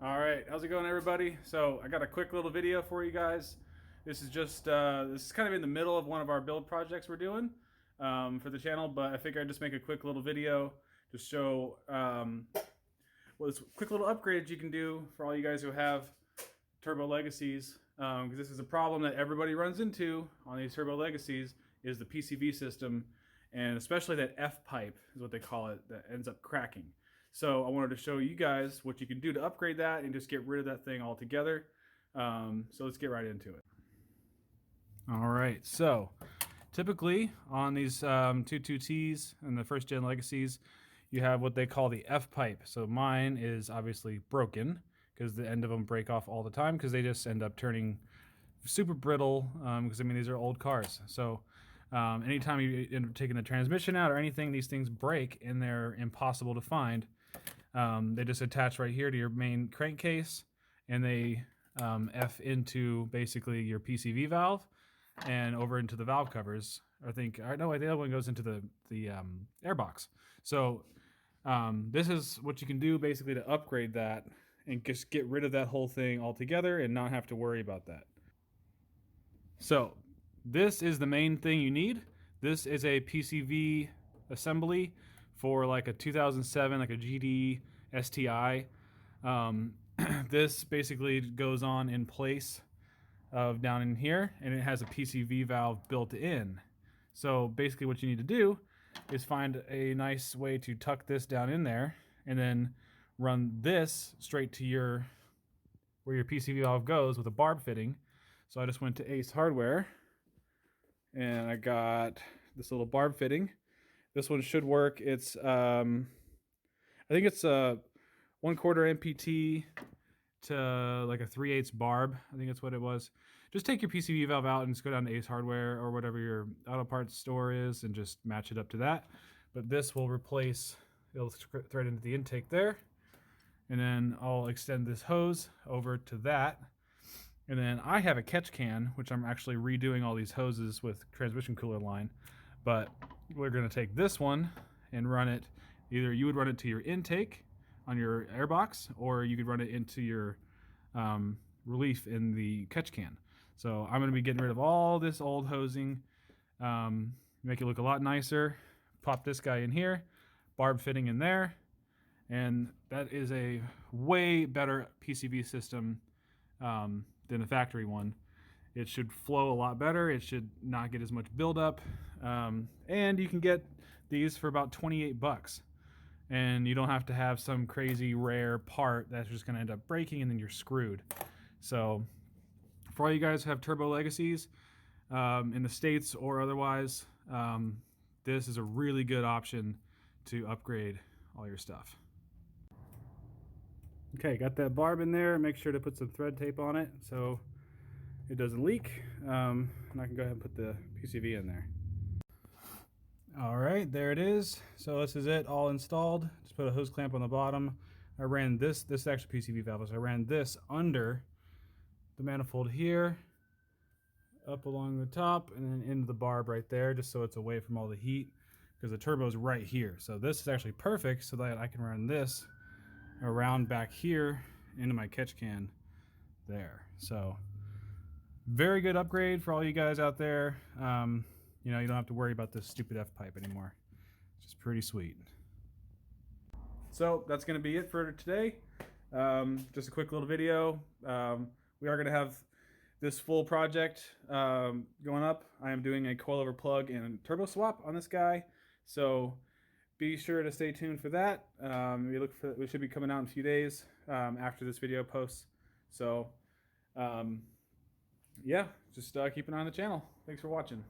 All right, how's it going, everybody? So I got a quick little video for you guys. This is just this is kind of in the middle of one of our build projects we're doing for the channel, but I figured I'd just make a quick little video to show well, this quick little upgrades you can do for all you guys who have Turbo Legacies, because this is a problem that everybody runs into on these Turbo Legacies is the PCV system, and especially that F-pipe is what they call it, that ends up cracking. So I wanted to show you guys what you can do to upgrade that and just get rid of that thing altogether. So let's get right into it. All right, so typically on these 22Ts and the first gen Legacies, you have what they call the F-pipe. So mine is obviously broken because the end of them break off all the time because they just end up turning super brittle because I mean these are old cars. So anytime you end up taking the transmission out or anything, these things break and they're impossible to find. They just attach right here to your main crankcase, and they F into basically your PCV valve and over into the valve covers. I think, no, the other one goes into the airbox. So this is what you can do basically to upgrade that and just get rid of that whole thing altogether and not have to worry about that. So this is the main thing you need. This is a PCV assembly for like a 2007, like a GD STI. This basically goes on in place of down in here, and it has a PCV valve built in. So basically what you need to do is find a nice way to tuck this down in there and then run this straight to your where your PCV valve goes with a barb fitting. So I just went to Ace Hardware and I got this little barb fitting. This one should work. It's I think it's a 1/4 MPT to like a 3/8 barb. I think that's what it was. Just take your PCV valve out and just go down to Ace Hardware or whatever your auto parts store is and just match it up to that. But this will replace, it'll thread into the intake there. And then I'll extend this hose over to that. And then I have a catch can, which I'm actually redoing all these hoses with transmission cooler line. But we're going to take this one and run it. Either you would run it to your intake on your airbox, or you could run it into your relief in the catch can. So I'm going to be getting rid of all this old hosing, make it look a lot nicer. Pop this guy in here, barb fitting in there, and that is a way better PCV system than the factory one. It should flow a lot better. It should not get as much buildup. And you can get these for about 28 bucks. And you don't have to have some crazy rare part that's just gonna end up breaking and then you're screwed. So for all you guys who have Turbo Legacies in the States or otherwise, this is a really good option to upgrade all your stuff. Okay, got that barb in there. Make sure to put some thread tape on it so it doesn't leak. And I can go ahead and put the PCV in there. All right, there it is. So this is it all installed. Just put a hose clamp on the bottom. I ran this is actually PCV valve, so I ran this under the manifold here, up along the top, and then into the barb right there, just so it's away from all the heat, because the turbo's right here. So this is actually perfect so that I can run this around back here into my catch can there. So very good upgrade for all you guys out there. You know, you don't have to worry about this stupid F-pipe anymore. It's just pretty sweet. So that's going to be it for today. Just a quick little video. We are going to have this full project going up. I am doing a coilover plug and turbo swap on this guy. So be sure to stay tuned for that. We should be coming out in a few days after this video posts. So yeah, just keep an eye on the channel. Thanks for watching.